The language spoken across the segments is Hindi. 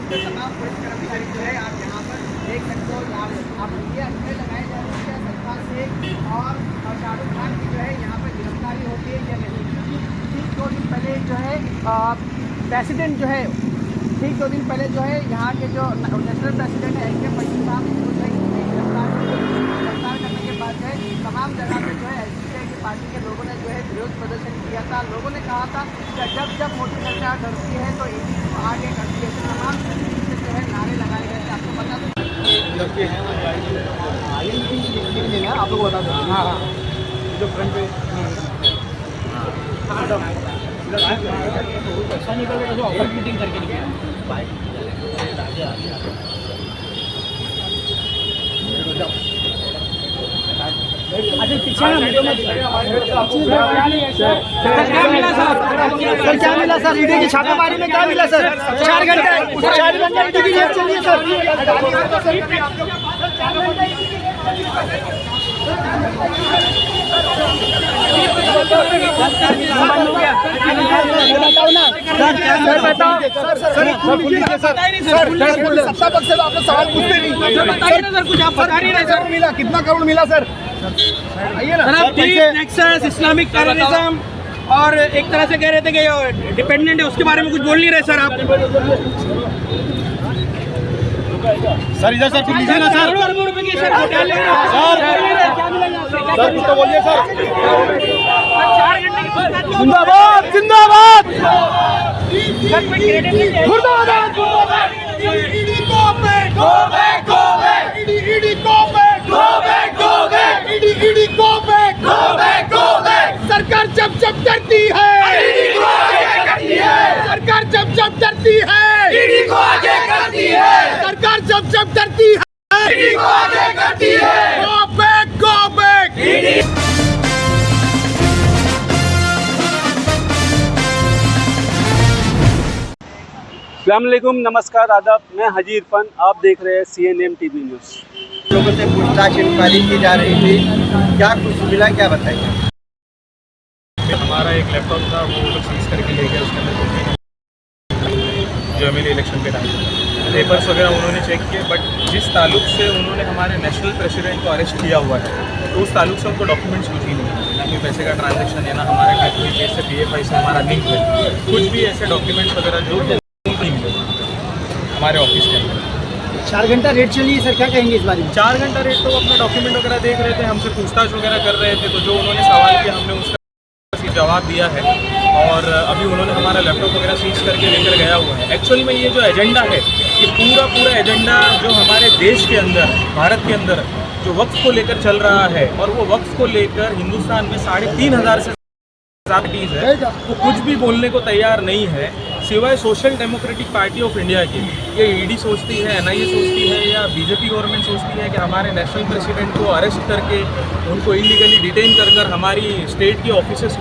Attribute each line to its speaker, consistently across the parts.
Speaker 1: तो तमाम पुलिस कर्मचारी जो है आप यहाँ पर देख सकते हो। आप ये अटके लगाए जा रहे हैं सरकार से और शाहरुख खान की जो है यहाँ पर गिरफ्तारी होती है या नहीं, क्योंकि ठीक 2 दिन पहले जो है प्रेसिडेंट जो है ठीक 2 दिन पहले जो है यहाँ के जो नेशनल प्रेसिडेंट है के पटेल साहब को जो है गिरफ्तार करने के बाद जो है तमाम जगह पे जो है एसडीपीआई की पार्टी के लोगों ने जो है विरोध प्रदर्शन किया था। लोगों ने कहा था कि जब मोदी सरकार डरती है तो ईडी को आगे करती है, तो तमाम तरीके से जो है नारे लगाए गए थे। आपको बता दो आप लोग बता दो। हाँ हाँ जो फ्रंट पे पैसा निकल गया जो ऑफिस मीटिंग करके निकला अच्छा पीछे क्या मिला सर ईडी की छापेमारी में क्या मिला सर? 4 घंटे ईडी की जेल चलिए सर। कितना करोड़ मिला सर? आइए ना। इस्लामिक टेररिज्म और एक तरह से कह रहे थे कि डिपेंडेंट है, उसके बारे में कुछ बोल नहीं रहे सर आप। सर इधर सर कुछ लीजिए ना सर। करोड़ों रुपए की सर घोटाले सर कुछ तो बोलिए सर। 4 घंटे की जिंदाबाद जिंदाबाद मुर्दाबाद मुर्दाबाद। ईडी को back go back go back ED को back go back go back ED को back go back go back. सरकार जब डरती है ईडी को आगे करती है। सरकार जब डरती है ईडी को आगे करती है। सरकार जब डरती है ईडी को आगे करती है। गो बैक गो बैक ईडी।
Speaker 2: अस्सलामुअलैकुम, नमस्कार, आदाब। मैं हाजी इरफान, आप देख रहे हैं CNN TV न्यूज़।
Speaker 3: लोगों से पूछताछ इंक्वायरी की जा रही थी, क्या कुछ मिला क्या बताइए?
Speaker 4: हमारा एक लैपटॉप था वो लोग सीज करके ले गए, उसके अंदर जो एमएलए इलेक्शन के टाइम पेपर्स वगैरह उन्होंने चेक किए, बट जिस ताल्लुक से उन्होंने हमारे नेशनल प्रेसिडेंट को अरेस्ट किया हुआ है तो उस ताल्लुक से उनको डॉक्यूमेंट्स कुछ ही नहीं है, ना कोई पैसे का ट्रांजैक्शन है, ना हमारे कोई केस से PFI से हमारा लिंक है, कुछ भी ऐसे डॉक्यूमेंट्स वगैरह जो नहीं मिले हमारे ऑफिस के अंदर।
Speaker 1: 4 घंटा रेट चली है सर, क्या कहेंगे इस बारे में?
Speaker 4: 4 घंटा रेट तो अपना डॉक्यूमेंट वगैरह देख रहे थे, हमसे पूछताछ वगैरह कर रहे थे, तो जो उन्होंने सवाल किया हमने उसका जवाब दिया है और अभी उन्होंने हमारा लैपटॉप वगैरह सीज करके लेकर गया हुआ है। एक्चुअली में ये जो एजेंडा है, ये पूरा एजेंडा जो हमारे देश के अंदर, भारत के अंदर जो वक्फ को लेकर चल रहा है, और वो वक्फ को लेकर हिंदुस्तान में 3,500 से पार्टीज है, वो कुछ भी बोलने को तैयार नहीं है सिवाय social democratic party of India की। ये ईडी सोचती है, NIA सोचती है, या बीजेपी गवर्नमेंट सोचती है कि हमारे नेशनल प्रेसिडेंट को अरेस्ट करके उनको इलीगली डिटेन कर हमारी स्टेट की ऑफिसेस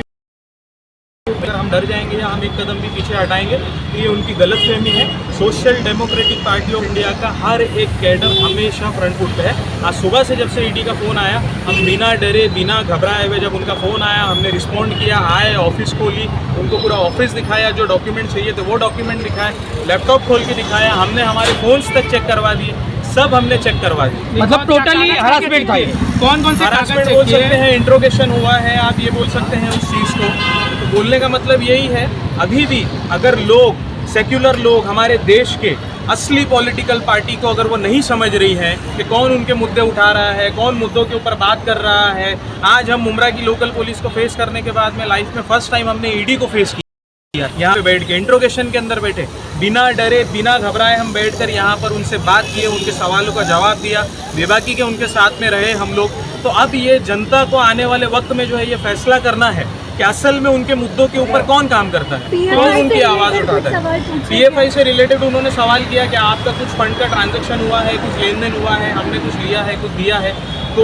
Speaker 4: अगर हम डर जाएंगे या हम एक कदम भी पीछे हटाएंगे तो ये उनकी गलतफहमी है। Social democratic party of India का हर एक कैडर हमेशा फ्रंट फुट पे है। आज सुबह से जब से ईडी का फ़ोन आया, हम बिना डरे बिना घबराए हुए, जब उनका फ़ोन आया हमने रिस्पॉन्ड किया, आए, ऑफिस खोली, उनको पूरा ऑफिस दिखाया, जो डॉक्यूमेंट चाहिए थे वो डॉक्यूमेंट दिखाए, लैपटॉप खोल के दिखाया, हमने हमारे फ़ोन्स तक चेक करवा दिए, सब हमने चेक करवा दिए।
Speaker 1: मतलब टोटली हरासमेंट था ये? कौन से
Speaker 4: हरासमेंट बोल सकते हैं, इंट्रोगेशन हुआ है, आप ये बोल सकते हैं उस चीज़ को। तो बोलने का मतलब यही है, अभी भी अगर लोग, सेक्युलर लोग, हमारे देश के असली पॉलिटिकल पार्टी को अगर वो नहीं समझ रही है कि कौन उनके मुद्दे उठा रहा है, कौन मुद्दों के ऊपर बात कर रहा है। आज हम मुमरा की लोकल पुलिस को फेस करने के बाद में लाइफ में फर्स्ट टाइम हमने ईडी को फेस किया। यहाँ पे बैठ के इंट्रोगेशन के अंदर बैठे, बिना डरे बिना घबराए हम बैठकर यहाँ पर उनसे बात किए, उनके सवालों का जवाब दिया, बेबाकी के उनके साथ में रहे हम लोग। तो अब ये जनता को आने वाले वक्त में जो है ये फैसला करना है कि असल में उनके मुद्दों के ऊपर कौन काम करता है, कौन उनकी आवाज़ उठाता है। PFI से रिलेटेड उन्होंने सवाल किया कि आपका कुछ फंड का ट्रांजैक्शन हुआ है, कुछ लेन देन हुआ है, हमने कुछ लिया है, कुछ दिया है। तो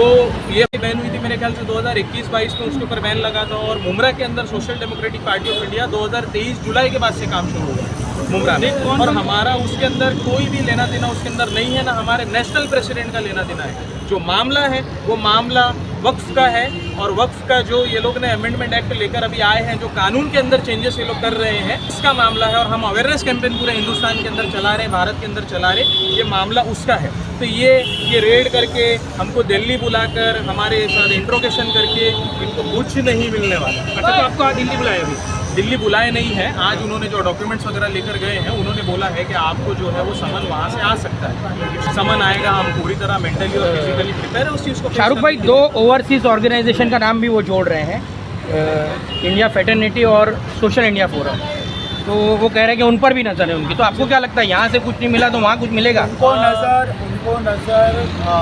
Speaker 4: ये बैन हुई थी मेरे ख्याल से 2021-22 में, उसके ऊपर बैन लगा था। और मुमरा के अंदर social democratic party of India 2023 जुलाई के बाद से काम शुरू हुआ मुमरा में, और हमारा उसके अंदर कोई भी लेना देना उसके अंदर नहीं है, ना हमारे नेशनल प्रेसिडेंट का लेना देना है। जो मामला है वो मामला वक्फ का है, और वक्फ का जो ये लोग ने अमेंडमेंट एक्ट लेकर अभी आए हैं, जो कानून के अंदर चेंजेस ये लोग कर रहे हैं, इसका मामला है। और हम अवेयरनेस कैंपेन पूरे हिंदुस्तान के अंदर चला रहे हैं, भारत के अंदर चला रहे, ये मामला उसका है। तो ये रेड करके हमको दिल्ली बुलाकर हमारे साथ इंट्रोगेशन करके इनको कुछ नहीं मिलने वाला।
Speaker 2: अच्छा, तो आपको आज दिल्ली बुलाया अभी?
Speaker 4: दिल्ली बुलाए नहीं है, आज उन्होंने जो डॉक्यूमेंट्स वगैरह लेकर गए हैं, उन्होंने बोला है कि आपको जो है वो समन वहाँ से आ सकता है। समन आएगा, हम पूरी तरह मेंटली और फिजिकली प्रिपेयर है उस चीज़ को।
Speaker 5: शाहरुख भाई, 2 ओवरसीज़ ऑर्गेनाइजेशन का नाम भी वो जोड़ रहे हैं, इंडिया फ्रेटर्निटी और सोशल इंडिया फोरम, तो वो कह रहे हैं कि उन पर भी नज़र है उनकी। तो आपको क्या लगता है, यहाँ से कुछ नहीं मिला तो वहाँ कुछ मिलेगा?
Speaker 6: उनको नज़र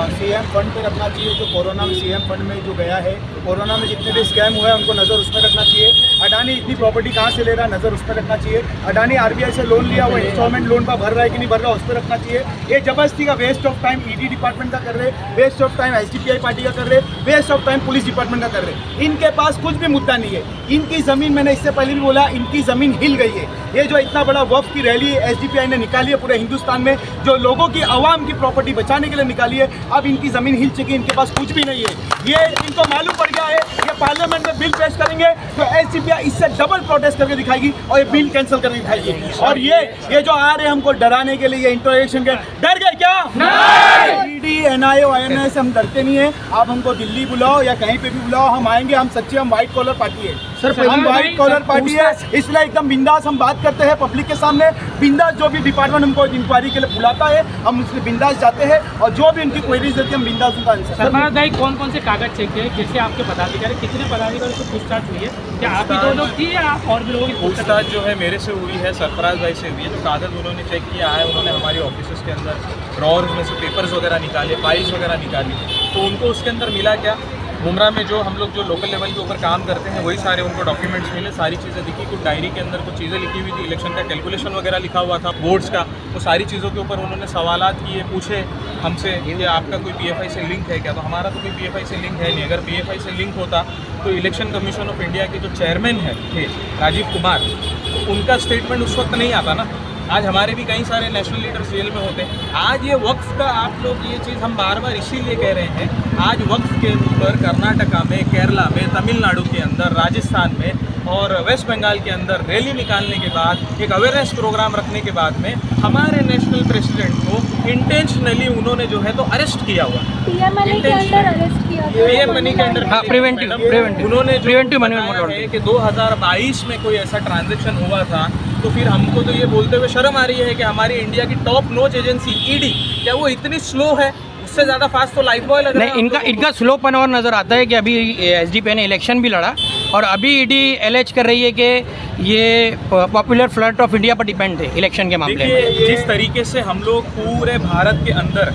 Speaker 6: सीएम फंड पे रखना चाहिए, जो कोरोना में सीएम फंड में जो गया है, कोरोना में जितने भी स्कैम हुए हैं उनको नज़र उस पर रखना चाहिए। अडानी इतनी प्रॉपर्टी कहाँ से ले रहा है, नज़र उस पर रखना चाहिए। अडानी आरबीआई से लोन लिया, वो इंस्टॉलमेंट लोन पर भर रहा है कि नहीं भर रहा, उस पर रखना चाहिए। ये जबरदस्ती का waste of time ED department का कर रहे, waste of time SDPI party का कर रहे, waste of time police department का कर रहे। इनके पास कुछ भी मुद्दा नहीं है। इनकी ज़मीन, मैंने इससे पहले भी बोला, इनकी ज़मीन हिल गई है। ये जो इतना बड़ा वफ़ की रैली एसडीपीआई ने निकाली है पूरे हिंदुस्तान में, जो लोगों की आवाम की प्रॉपर्टी बचाने के लिए निकाली है, अब इनकी ज़मीन हिल चुकी है, इनके पास कुछ भी नहीं है। ये इनको मालूम पड़ गया है, ये पार्लियामेंट में बिल पेश करेंगे तो एसडीपीआई इससे डबल प्रोटेस्ट करके दिखाएगी और ये बिल कैंसिल करके दिखाएगी। और ये जो आ रहे हैं हमको डराने के लिए, ये इंट्रोगेशन के, डर गए क्या? नहीं। ईडी, एनआईए, आईएनएस से हम डरते नहीं है। आप हमको दिल्ली बुलाओ या कहीं पे भी बुलाओ, हम आएंगे। हम सच्चे, हम व्हाइट कॉलर पार्टी है सर, हम व्हाइट कॉलर पार्टी है, इसलिए एकदम बिंदास हम बात करते हैं पब्लिक के सामने। बिंदास जो भी डिपार्टमेंट हमको इंक्वायरी के लिए बुलाता है, हम उससे बिंदास जाते हैं और जो भी उनकी क्वेरीज देती है हम बिंदास उनका आंसर।
Speaker 5: सरफराज भाई, कौन कौन से कागज चेक किए, जैसे आपके पदाधिकारी, कितने पदाधिकारी को पूछताछ हुई है? क्या आप ही 2 लोग की या आप और भी लोगों की
Speaker 4: पूछताछ जो है मेरे से हुई है, सरफराज भाई से हुई है। जो कागज़ उन्होंने चेक किया है, उन्होंने हमारी ऑफिस के अंदर ड्रॉर्स में से पेपर्स वगैरह निकाले, फाइल्स वगैरह निकाली, तो उनको उसके अंदर मिला क्या, मुमरा में जो हम लोग जो लोकल लेवल के ऊपर काम करते हैं वही सारे उनको डॉक्यूमेंट्स मिले, सारी चीज़ें दिखी। कुछ डायरी के अंदर कुछ चीज़ें लिखी हुई थी, इलेक्शन का कैलकुलेशन वगैरह लिखा हुआ था बोर्ड्स का, वो सारी चीज़ों के ऊपर उन्होंने सवालात किए, पूछे हमसे कि आपका कोई पीएफआई से लिंक है क्या, तो हमारा तो कोई पीएफआई से लिंक है नहीं। अगर पीएफआई से लिंक होता तो इलेक्शन कमीशन ऑफ इंडिया के जो चेयरमैन थे राजीव कुमार, तो उनका स्टेटमेंट उस वक्त नहीं आता ना। आज हमारे भी कई सारे नेशनल लीडर्स जेल में होते हैं। आज ये वक्फ का, आप लोग ये चीज़ हम बार बार इसीलिए कह रहे हैं, आज वक्फ के ऊपर कर्नाटका में, केरला में, तमिलनाडु के अंदर, राजस्थान में और वेस्ट बंगाल के अंदर रैली निकालने के बाद, एक अवेयरनेस प्रोग्राम रखने के बाद में हमारे नेशनल प्रेसिडेंट को इंटेंशनली उन्होंने जो है तो अरेस्ट किया हुआ है।
Speaker 7: पीएम मनी के अंदर अरेस्ट किया गया,
Speaker 4: पीएम मनी के अंदर
Speaker 5: प्रिवेंटिव
Speaker 4: उन्होंने
Speaker 5: प्रिवेंटिव मनी
Speaker 4: है कि 2022 में कोई ऐसा ट्रांजैक्शन हुआ था, तो फिर हमको तो ये बोलते हुए शर्म आ रही है कि हमारी इंडिया की टॉप नॉच एजेंसी ईडी, क्या वो इतनी स्लो है? उससे ज़्यादा फास्ट तो लाइफ बॉय लग रहा है।
Speaker 5: नहीं, इनका स्लोपन और नज़र आता है कि अभी एसडीपीआई ने इलेक्शन भी लड़ा और अभी ईडी एलेज कर रही है कि ये पॉपुलर फ्रंट ऑफ इंडिया पर डिपेंड थे इलेक्शन के मामले में।
Speaker 4: जिस तरीके से हम लोग पूरे भारत के अंदर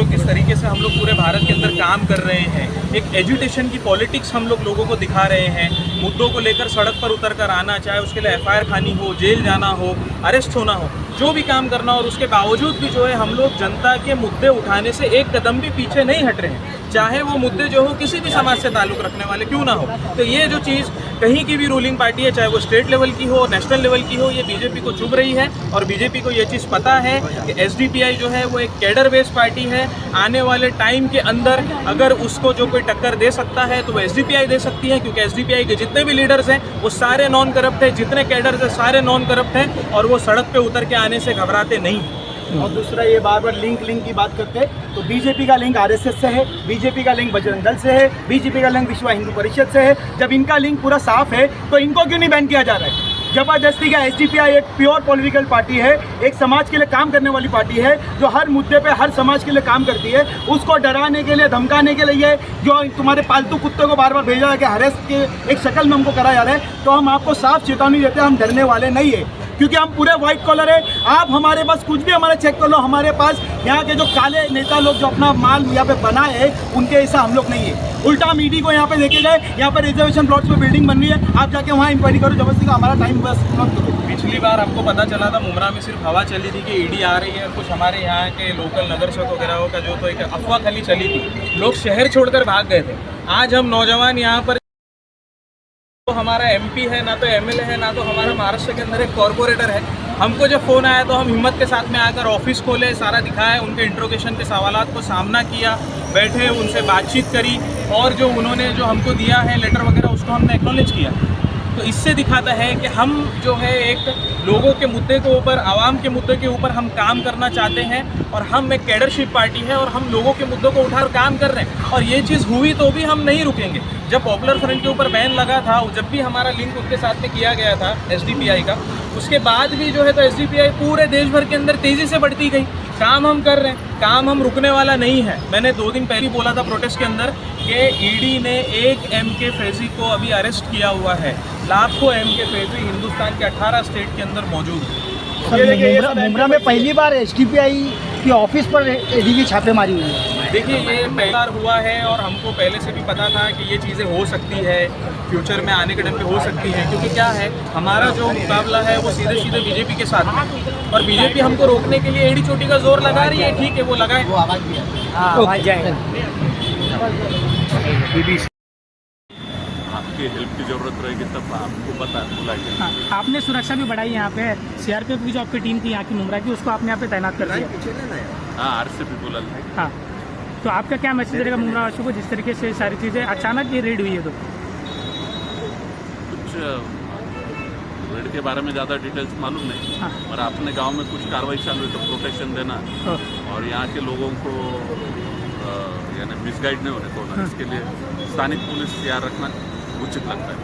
Speaker 4: किस तरीके से हम लोग पूरे भारत के अंदर काम कर रहे हैं, एक एजुटेशन की पॉलिटिक्स हम लोगों को दिखा रहे हैं, मुद्दों को लेकर सड़क पर उतर कर आना, चाहे उसके लिए एफआईआर खानी हो, जेल जाना हो, अरेस्ट होना हो, जो भी काम करना, और उसके बावजूद भी जो है हम लोग जनता के मुद्दे उठाने से एक कदम भी पीछे नहीं हट रहे हैं, चाहे वो मुद्दे जो हो किसी भी समाज से ताल्लुक़ रखने वाले क्यों ना हो। तो ये जो चीज़ कहीं की भी रूलिंग पार्टी है, चाहे वो स्टेट लेवल की हो, नेशनल लेवल की हो, ये बीजेपी को चुभ रही है। और बीजेपी को ये चीज़ पता है कि एसडीपीआई जो है वो एक कैडर बेस्ड पार्टी है। आने वाले टाइम के अंदर अगर उसको जो कोई टक्कर दे सकता है तो वो एसडीपीआई दे सकती है, क्योंकि एसडीपीआई के जितने भी लीडर्स हैं वो सारे नॉन करप्ट हैं, जितने कैडर्स हैं सारे नॉन करप्ट हैं, और वो सड़क पे उतर के आने से घबराते नहीं।
Speaker 6: और दूसरा, ये बार बार लिंक की बात करते हैं, तो बीजेपी का लिंक आरएसएस से है, बीजेपी का लिंक बजरंग दल से है, बीजेपी का लिंक विश्व हिंदू परिषद से है। जब इनका लिंक पूरा साफ है तो इनको क्यों नहीं बैन किया जा रहा है? जबरदस्ती का एसडीपीआई एक प्योर पॉलिटिकल पार्टी है, एक समाज के लिए काम करने वाली पार्टी है, जो हर मुद्दे पे हर समाज के लिए काम करती है। उसको डराने के लिए, धमकाने के लिए जो तुम्हारे पालतू कुत्ते को बार बार भेजा है कि हरेस के एक शक्ल में हमको करा जा रहा है, तो हम आपको साफ चेतावनी देते हैं, हम डरने वाले नहीं है, क्योंकि हम पूरे व्हाइट कॉलर है। आप हमारे पास कुछ भी हमारा चेक कर लो, हमारे पास यहाँ के जो काले नेता लोग जो अपना माल यहाँ पे बनाए हैं, उनके ऐसा हम लोग नहीं है। उल्टा हम ईडी को यहाँ पे लेके गए, यहाँ पे रिजर्वेशन प्लॉट्स पे बिल्डिंग बन रही है, आप जाके वहाँ इंक्वायरी करो, जबरदस्ती का हमारा टाइम बस मत करो।
Speaker 4: पिछली बार हमको पता चला था मुमरा में सिर्फ हवा चली थी कि ईडी आ रही है, और कुछ हमारे यहाँ के लोकल नगर सेवक वगैरह का जो तो एक अफवाह खाली चली थी, लोग शहर छोड़कर भाग गए थे। आज हम नौजवान यहाँ पर, तो हमारा एमपी है ना, तो एमएलए है ना, तो हमारा महाराष्ट्र के अंदर एक कॉरपोरेटर है, हमको जब फ़ोन आया तो हम हिम्मत के साथ में आकर ऑफिस खोले, सारा दिखाया, उनके इंट्रोगेशन के सवालात को सामना किया, बैठे, उनसे बातचीत करी और जो उन्होंने जो हमको दिया है लेटर वगैरह उसको हमने एक्नॉलेज किया। तो इससे दिखाता है कि हम जो है एक लोगों के मुद्दे के ऊपर, आवाम के मुद्दे के ऊपर हम काम करना चाहते हैं और हम एक कैडरशिप पार्टी है और हम लोगों के मुद्दों को उठाकर काम कर रहे हैं। और ये चीज़ हुई तो भी हम नहीं रुकेंगे। जब पॉपुलर फ्रंट के ऊपर बैन लगा था, जब भी हमारा लिंक उनके साथ में किया गया था SDPI का, उसके बाद भी जो है तो SDPI पूरे देश भर के अंदर तेज़ी से बढ़ती गई। काम हम कर रहे हैं, काम हम रुकने वाला नहीं है। मैंने 2 दिन पहले बोला था प्रोटेस्ट के अंदर कि ईडी ने एक MK फैज़ी को अभी अरेस्ट किया हुआ है। लाखों MK फैज़ी हिंदुस्तान के 18 स्टेट के अंदर मौजूद है।
Speaker 6: सर, मुमरा में पहली बार SDPI की ऑफिस पर ईडी की छापेमारी हुई है।
Speaker 4: देखिए, ये पहली बार हुआ है और हमको पहले से भी पता था कि ये चीज़ें हो सकती है, फ्यूचर में आने के टाइम पे हो सकती है। क्योंकि क्या है, हमारा जो मुकाबला है वो सीधे सीधे बीजेपी के साथ है और बीजेपी हमको रोकने के लिए एड़ी चोटी का जोर लगा रही है। ठीक है, वो लगाए, वो आवाज़ भी है।
Speaker 8: आपकी हेल्प की ज़रूरत रहेगी तब आपको पता बुलाइए।
Speaker 5: हाँ, आपने सुरक्षा भी बढ़ाई यहाँ पे, CRPF की जो आपकी टीम थी यहाँ की मुमरा की, उसको आपने यहाँ पे तैनात कर दिया।
Speaker 8: हाँ, RCP बोला।
Speaker 5: हाँ, तो आपका क्या मैसेज रहेगा मुमरा वासियों को, जिस तरीके से सारी चीज़ें अचानक ये रेड हुई है? तो
Speaker 8: कुछ रेड के बारे में ज़्यादा डिटेल्स मालूम नहीं।
Speaker 5: हाँ।
Speaker 8: और अपने गांव में कुछ कार्रवाई चालू है तो प्रोटेक्शन देना और यहाँ के लोगों को यानी मिसगाइड नहीं होने को, इसके लिए स्थानिक पुलिस तैयार रखना उचित लगता है।